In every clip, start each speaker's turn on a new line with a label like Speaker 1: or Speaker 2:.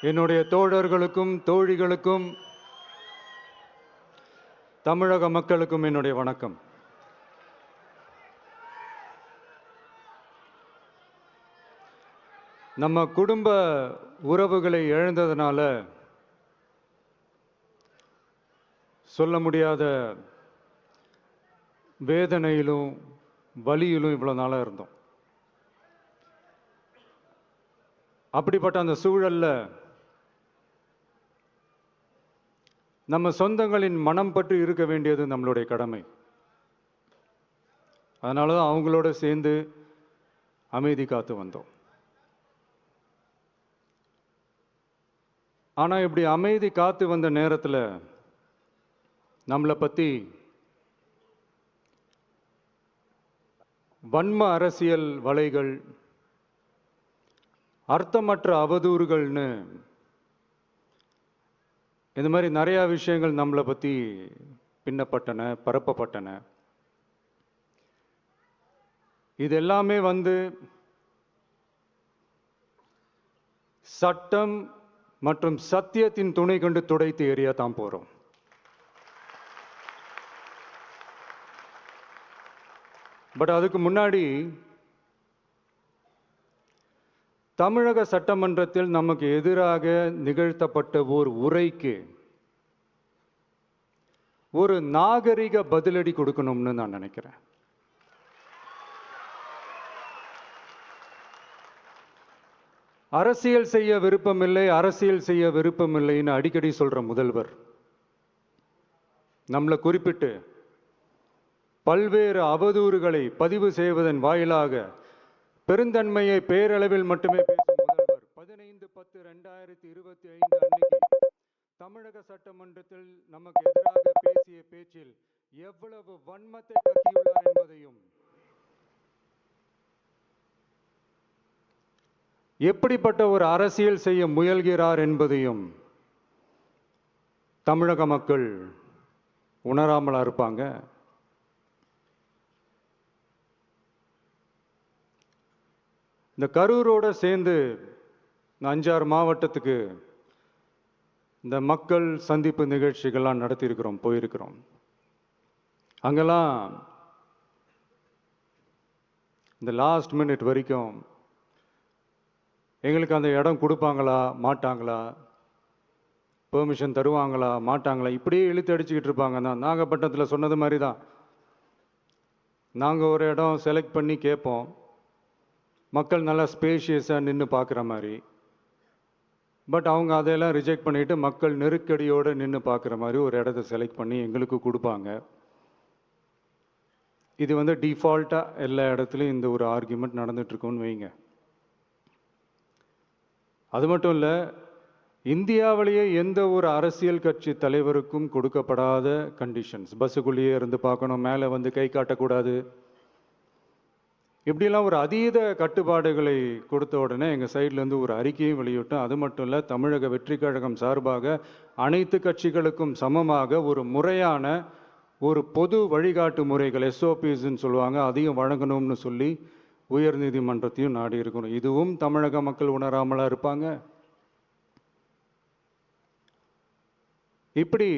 Speaker 1: என்னுடைய தோழர்களுக்கும் தோழிகளுக்கும் தமிழக மக்களுக்கும் என்னுடைய வணக்கம். நம்ம குடும்ப உறவுகளை இழந்ததனால சொல்ல முடியாத வேதனையிலும் வலியிலும் இவ்வளவு நாளா இருந்தோம். அப்படிப்பட்ட அந்த சூழல்ல நம்ம சொந்தங்களின் மனம் பற்றி இருக்க வேண்டியது நம்மளுடைய கடமை. அதனால தான் அவங்களோட சேர்ந்து அமைதி காத்து வந்தோம். ஆனா இப்படி அமைதி காத்து வந்த நேரத்துல நம்மளை பத்தி வன்ம அரசியல் வலைகள், அர்த்தமற்ற அவதூறுகள்னு இந்த மாதிரி நிறைய விஷயங்கள் நம்மளை பத்தி பின்னப்பட்டன, பரப்பப்பட்டன. இது எல்லாமே சட்டம் மற்றும் சத்தியத்தின் துணை கொண்டு துடைத்து எறியத்தான் போறோம். பட் அதுக்கு முன்னாடி தமிழக சட்டமன்றத்தில் நமக்கு எதிராக நிகழ்த்தப்பட்ட ஓர் உரைக்கு ஒரு நாகரிக பதிலடி கொடுக்கணும்னு நான் நினைக்கிறேன். அரசியல் செய்ய விருப்பமில்லை, அரசியல் செய்ய விருப்பமில்லைன்னு அடிக்கடி சொல்ற முதல்வர் நம்மளை குறிப்பிட்டு பல்வேறு அவதூறுகளை பதிவு செய்வதன் வாயிலாக பெருந்தன்மையை பேரளவில் மட்டுமே பேசும் முதல்வர் 15/10/2025 அன்னைக்கு தமிழக சட்டமன்றத்தில் நமக்கு எதிராக பேசிய பேச்சில் எவ்வளவு வன்மத்தை கக்கியுள்ளார் என்பதையும், எப்படிப்பட்ட ஒரு அரசியல் செய்ய முயல்கிறார் என்பதையும் தமிழக மக்கள் உணராமலா இருப்பாங்க. இந்த கரூரோட சேர்ந்து 5-6 மாவட்டத்துக்கு இந்த மக்கள் சந்திப்பு நிகழ்ச்சிகள்லாம் நடத்தியிருக்கிறோம், போயிருக்கிறோம். அங்கெல்லாம் இந்த லாஸ்ட் மினிட் வரைக்கும் எங்களுக்கு அந்த இடம் கொடுப்பாங்களா மாட்டாங்களா, பெர்மிஷன் தருவாங்களா மாட்டாங்களா, இப்படியே இழுத்து அடிச்சுக்கிட்டு இருப்பாங்க. தான் நாகப்பட்டினத்தில் சொன்னது மாதிரி தான். நாங்கள் ஒரு இடம் செலக்ட் பண்ணி கேட்போம், மக்கள் நல்லா ஸ்பேஷியஸாக நின்று பார்க்குற மாதிரி. பட் அவங்க அதையெல்லாம் ரிஜெக்ட் பண்ணிட்டு மக்கள் நெருக்கடியோடு நின்று பார்க்குற மாதிரி ஒரு இடத்த செலக்ட் பண்ணி எங்களுக்கு கொடுப்பாங்க. இது டிஃபால்ட்டாக எல்லா இடத்துலையும் இந்த ஒரு ஆர்கியூமெண்ட் நடந்துட்டுருக்கோன்னு வைங்க. அது மட்டும் இல்லை, இந்தியாவிலேயே எந்த ஒரு அரசியல் கட்சி தலைவருக்கும் கொடுக்கப்படாத கண்டிஷன்ஸ். பஸ்ஸுக்குள்ளேயே இருந்து பார்க்கணும், மேலே கை காட்டக்கூடாது, இப்படிலாம் ஒரு அதீத கட்டுப்பாடுகளை கொடுத்த உடனே எங்கள் சைட்லேருந்து ஒரு அறிக்கையும் வெளியிட்டோம். அது மட்டும் இல்லை, தமிழக வெற்றி கழகம் சார்பாக அனைத்து கட்சிகளுக்கும் சமமாக ஒரு முறையான ஒரு பொது வழிகாட்டு முறைகள், SOPஸ்ன்னு சொல்லுவாங்க, அதையும் வழங்கணும்னு சொல்லி உயர்நீதிமன்றத்தையும் நாடி இருக்கணும். இதுவும் தமிழக மக்கள் உணராமலா இருப்பாங்க. இப்படி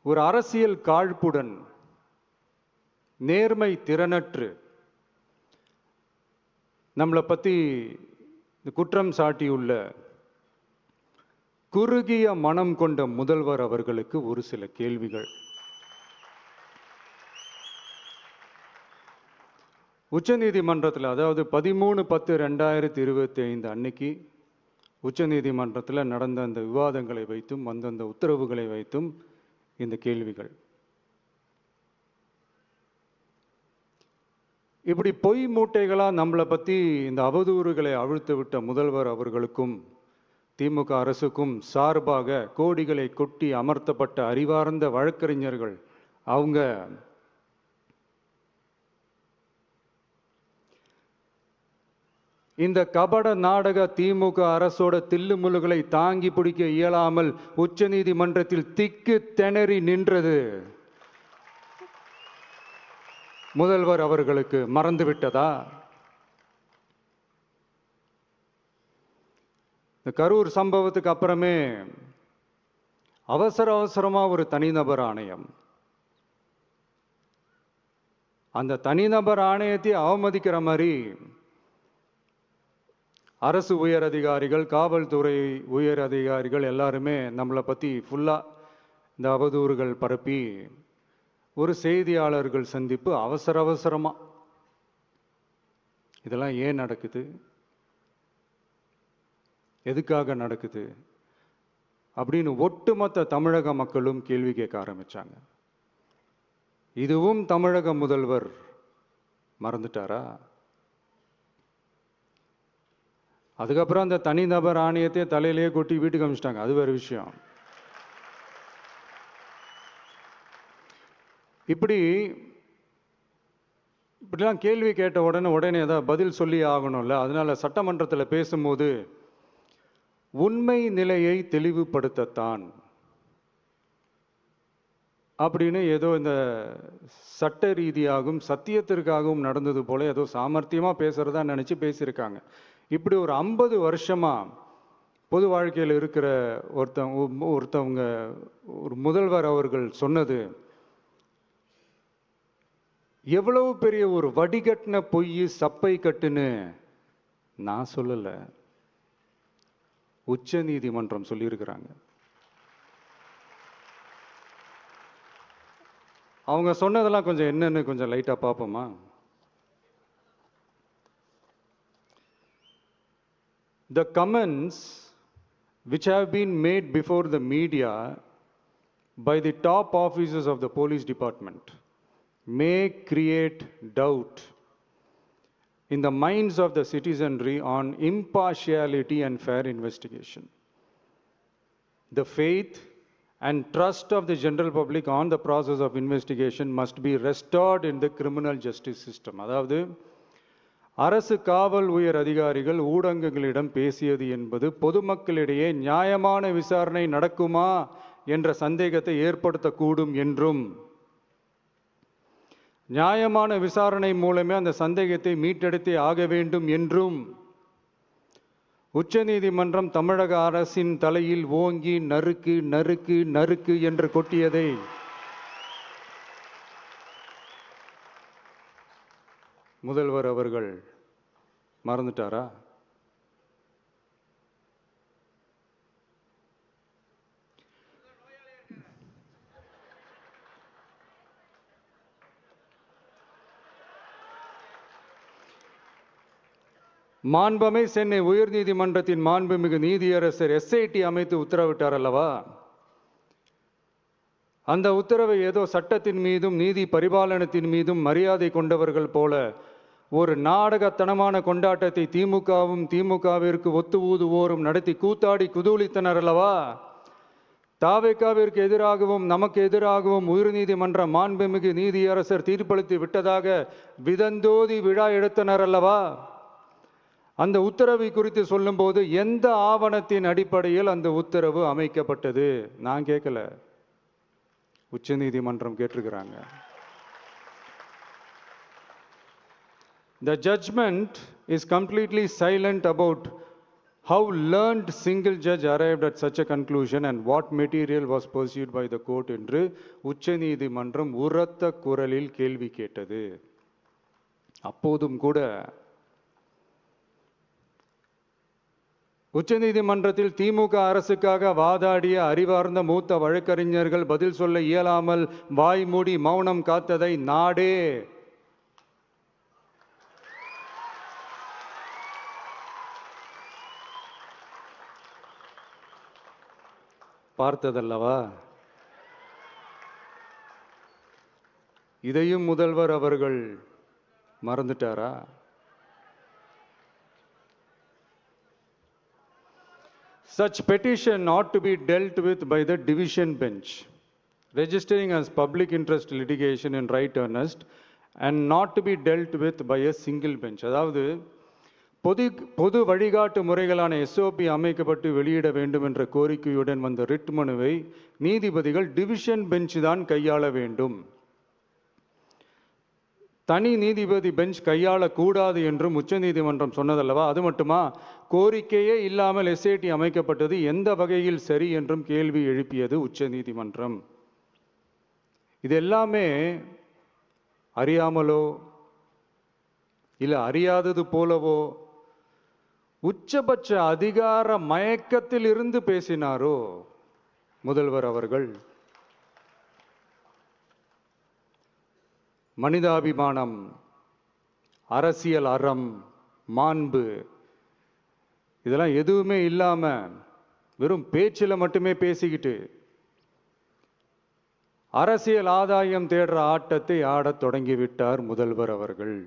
Speaker 1: ஒரு அரசியல் காழ்ப்புடன், நேர்மை திறனற்று நம்மளை பத்தி குற்றம் சாட்டியுள்ள குறுகிய மனம் கொண்ட முதல்வர் அவர்களுக்கு ஒரு சில கேள்விகள். உச்சநீதிமன்றத்தில், அதாவது 13/10/2025 அன்னைக்கு உச்சநீதிமன்றத்தில் நடந்த அந்த விவாதங்களை வைத்தும் அந்த உத்தரவுகளை வைத்தும் இந்த கேள்விகள். இப்படி பொய் மூட்டைகளாக நம்மளை பற்றி இந்த அவதூறுகளை அவிழ்த்து விட்ட முதல்வர் அவர்களுக்கும் திமுக அரசுக்கும் சார்பாக கோடிகளை கொட்டி அமர்த்தப்பட்ட அறிவார்ந்த வழக்கறிஞர்கள் அவங்க இந்த கபட நாடக திமுக அரசோட தில்லுமுல்லுகளை தாங்கி பிடிக்க இயலாமல் உச்சநீதிமன்றத்தில் திக்கு திணறி நின்றது முதல்வர் அவர்களுக்கு மறந்துவிட்டதா? இந்த கரூர் சம்பவத்துக்கு அப்புறமே அவசரமா ஒரு தனிநபர் ஆணையம், அந்த தனிநபர் ஆணையத்தை அவமதிக்கிற மாதிரி அரசு உயர் அதிகாரிகள், காவல்துறை உயர் அதிகாரிகள் எல்லாருமே நம்மளை பற்றி ஃபுல்லாக இந்த அவதூறுகள் பரப்பி ஒரு செய்தியாளர்கள் சந்திப்பு அவசரமாக. இதெல்லாம் ஏன் நடக்குது, எதுக்காக நடக்குது அப்படின்னு ஒட்டுமொத்த தமிழக மக்களும் கேள்வி கேட்க ஆரம்பிச்சாங்க. இதுவும் தமிழக முதல்வர் மறந்துட்டாரா? அதுக்கப்புறம் அந்த தனிநபர் ஆணையத்தை தலையிலேயே கொட்டி வீட்டுக்கு அனுப்பிச்சிட்டாங்க. அது வேறு விஷயம். இப்படிலாம் கேள்வி கேட்ட உடனே ஏதாவது பதில் சொல்லி ஆகணும்ல. அதனால சட்டமன்றத்தில் பேசும்போது உண்மை நிலையை தெளிவுபடுத்தத்தான் அப்படின்னு ஏதோ இந்த சட்ட ரீதியாகவும் சத்தியத்திற்காகவும் நடந்தது போல ஏதோ சாமர்த்தியமாக பேசுறதா நினச்சி பேசியிருக்காங்க. இப்படி ஒரு 50 வருஷமா பொது வாழ்க்கையில் இருக்கிற ஒருத்தவங்க ஒரு முதல்வர் அவர்கள் சொன்னது எவ்வளவு பெரிய ஒரு வடிகட்டின பொய், சப்பை கட்டுன்னு நான் சொல்லலை, உச்ச நீதிமன்றம் சொல்லியிருக்கிறாங்க. அவங்க சொன்னதெல்லாம் கொஞ்சம் என்னன்னு கொஞ்சம் லைட்டா பார்ப்போமா? The comments which have been made before the media by the top officers of the police department may create doubt in the minds of the citizenry on impartiality and fair investigation. The faith and trust of the general public on the process of investigation must be restored in the criminal justice system. அதாவது அரசு காவல் உயர் அதிகாரிகள் ஊடகங்களிடம் பேசியது என்பது பொதுமக்களிடையே நியாயமான விசாரணை நடக்குமா என்ற சந்தேகத்தை ஏற்படுத்தக்கூடும் என்றும், நியாயமான விசாரணை மூலமே அந்த சந்தேகத்தை மீட்டெடுத்தே ஆக வேண்டும் என்றும் உச்சநீதிமன்றம் தமிழக அரசின் தலையில் ஓங்கி நறுக்கு நறுக்கு நறுக்கு என்று கொட்டியதை முதல்வர் அவர்கள் மறந்துட்டாரா? மாண்புமை சென்னை உயர்நீதிமன்றத்தின் மாண்புமிகு நீதியரசர் SIT அமைத்து உத்தரவிட்டார் அல்லவா? அந்த உத்தரவை ஏதோ சட்டத்தின் மீதும் நீதி பரிபாலனத்தின் மீதும் மரியாதை கொண்டவர்கள் போல ஒரு நாடகத்தனமான கொண்டாட்டத்தை திமுகவிற்கு ஒத்து ஊதுவோரும் நடத்தி கூத்தாடி குதூளித்தனர் அல்லவா? தாவேகாவிற்கு எதிராகவும் நமக்கு எதிராகவும் உயர்நீதிமன்ற மாண்புமிகு நீதியரசர் தீர்ப்பளித்து விட்டதாக விதந்தோதி விழா எடுத்தனர் அல்லவா? அந்த உத்தரவை குறித்து சொல்லும்போது எந்த ஆவணத்தின் அடிப்படையில் அந்த உத்தரவு அமைக்கப்பட்டது? நான் கேட்கல, உச்சநீதிமன்றம் கேட்டிருக்கிறாங்க. The judgment is completely silent about how learned single judge arrived at such a conclusion and what material was pursued by the court என்று உச்சநீதிமன்றம் உரத்த குரலில் கேள்வி கேட்டது. அப்போதும் கூட உச்சநீதிமன்றத்தில் திமுக அரசுக்காக வாதாடிய அறிவார்ந்த மூத்த வழக்கறிஞர்கள் பதில் சொல்ல இயலாமல் வாய் மூடி மௌனம் காத்ததை நாடே பார்த்ததல்லவா? இதையும் முதல்வர் அவர்கள் மறந்துட்டாரா? Such petition ought to be dealt with by the division bench, registering as public interest litigation in right earnest and not to be dealt with by a single bench. அதாவது பொது வழிகாட்டு முறைகளான SOP அமைக்கப்பட்டு வெளியிட வேண்டும் என்ற கோரிக்கையுடன் வந்த ரிட் மனுவை நீதிபதிகள் டிவிஷன் பெஞ்ச் தான் கையாள வேண்டும். தனி நீதிபதி பெஞ்ச் கையாளக்கூடாது என்றும் உச்சநீதிமன்றம் சொன்னதல்லவா? அது மட்டுமா, கோரிக்கையே இல்லாமல் எஸ்ஐடி அமைக்கப்பட்டது எந்த வகையில் சரி என்றும் கேள்வி எழுப்பியது உச்சநீதிமன்றம். இது எல்லாமே அறியாமலோ இல்லை அறியாதது போலவோ உச்சபட்ச அதிகார மயக்கத்தில் இருந்து பேசினாரோ முதல்வர் அவர்கள்? மனிதாபிமானம், அரசியல் அறம், மாண்பு இதெல்லாம் எதுவுமே இல்லாம வெறும் பேச்சில் மட்டுமே பேசிக்கிட்டு அரசியல் ஆதாயம் தேடுற ஆட்டத்தை ஆடத் தொடங்கிவிட்டார் முதல்வர் அவர்கள்.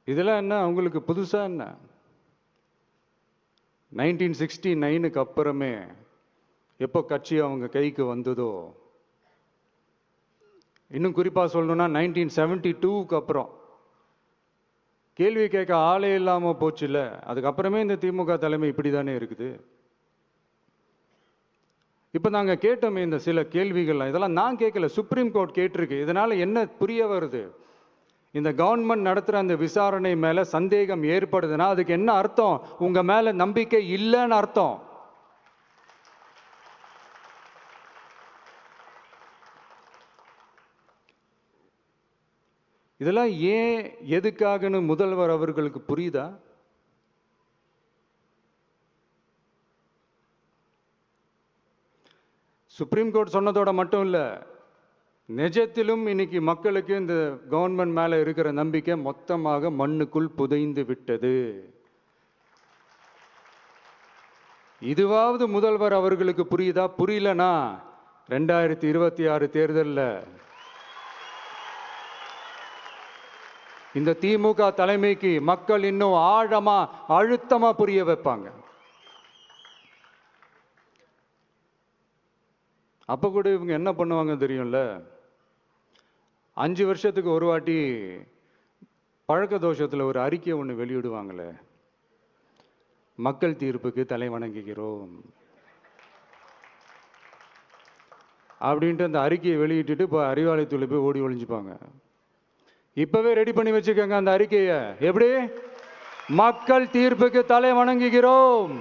Speaker 1: இதெல்லாம் என்ன அவங்களுக்கு புதுசா என்ன? 1969க்கு அப்புறமே எப்போ கட்சி அவங்க கைக்கு வந்ததோ, இன்னும் குறிப்பாக சொல்லணும்னா 1972க்கு அப்புறம் கேள்வி கேட்க ஆளே இல்லாமல் போச்சுல்ல. அதுக்கப்புறமே இந்த திமுக தலைமை இப்படி தானே இருக்குது. இப்போ நாங்கள் கேட்டோமே இந்த சில கேள்விகள்லாம், இதெல்லாம் நான் கேட்கல, சுப்ரீம் கோர்ட் கேட்டிருக்கு. இதனால என்ன புரிய வருது? இந்த கவர்மெண்ட் நடத்துகிற அந்த விசாரணை மேலே சந்தேகம் ஏற்படுதுன்னா அதுக்கு என்ன அர்த்தம்? உங்க மேல நம்பிக்கை இல்லைன்னு அர்த்தம். இதெல்லாம் ஏன் எதுக்காகன்னு முதல்வர் அவர்களுக்கு புரியுதா? சுப்ரீம் கோர்ட் சொன்னதோட மட்டும் இல்லை, நிஜத்திலும் இன்னைக்கு மக்களுக்கு இந்த கவர்மெண்ட் மேல இருக்கிற நம்பிக்கை மொத்தமாக மண்ணுக்குள் புதைந்து விட்டது. இதுவாவது முதல்வர் அவர்களுக்கு புரியுதா? புரியலனா 2026 தேர்தலில் இந்த திமுக தலைமைக்கு மக்கள் இன்னும் ஆழமா அழுத்தமா புரிய வைப்பாங்க. அப்ப கூட இவங்க என்ன பண்ணுவாங்க தெரியும்ல? 5 வருஷத்துக்கு ஒரு வாட்டி பழக்க தோஷத்தில் ஒரு அறிக்கை ஒன்று வெளியிடுவாங்களே, மக்கள் தீர்ப்புக்கு தலை வணங்குகிறோம் அப்படின்ட்டு அந்த அறிக்கையை வெளியிட்டுட்டு இப்போ அறிவாலயத்தில் போய் ஓடி ஒளிஞ்சுப்பாங்க. இப்பவே ரெடி பண்ணி வச்சுக்கோங்க அந்த அறிக்கையை. எப்படி? மக்கள் தீர்ப்புக்கு தலை வணங்குகிறோம்.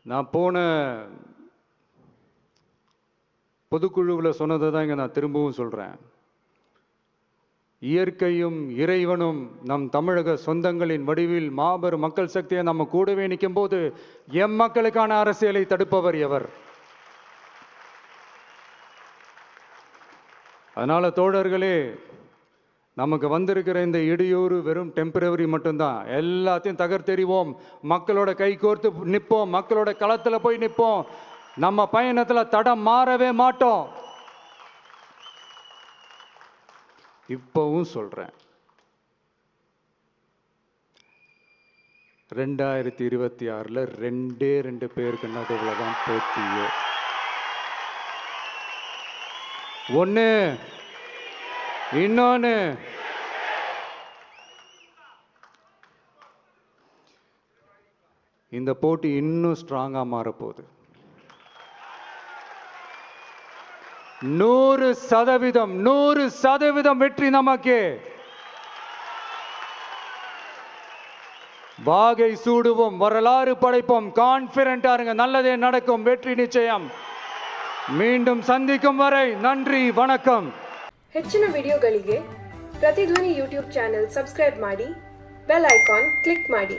Speaker 1: நான் போன பொதுக்குழுவில் சொன்னதை தான் இங்கே நான் திரும்பவும் சொல்கிறேன். இயற்கையும் இறைவனும் நம் தமிழக சொந்தங்களின் வடிவில் மாபெரும் மக்கள் சக்தியை நம்ம கூடவே நிற்கும் போது எம் மக்களுக்கான அரசியலை தடுப்பவர் எவர்? அதனால தோழர்களே, நமக்கு வந்திருக்கிற இந்த இடையூறு வெறும் டெம்பரவரி மட்டும்தான். எல்லாத்தையும் தகர்த்தெறிவோம், மக்களோட கை கோர்த்து நிற்போம், மக்களோட களத்தில் போய் நிற்போம். நம்ம பயணத்தில் தடம் மாறவே மாட்டோம். இப்பவும் சொல்றேன், 2026ல் 2 பேருக்கு நடுவில் தான் போட்டியே. ஒன்று, இன்னொன்று இந்த போட்டி இன்னும் ஸ்ட்ராங்கா மாறப்போகுது. 100% வெற்றி நமக்கு. வாகை சூடுவோம், வரலாறு படைப்போம், கான்பிடென்டா இருங்க, நல்லதே நடக்கும், வெற்றி நிச்சயம். மீண்டும் சந்திக்கும் வரை நன்றி, வணக்கம்.
Speaker 2: ಹೆಚ್ಚಿನ ವಿಡಿಯೋಗಳಿಗೆ ಪ್ರತಿಧ್ವನಿ ಯೂಟ್ಯೂಬ್ ಚಾನೆಲ್ ಸಬ್ಸ್ಕ್ರೈಬ್ ಮಾಡಿ, ಬೆಲ್ ಐಕಾನ್ ಕ್ಲಿಕ್ ಮಾಡಿ.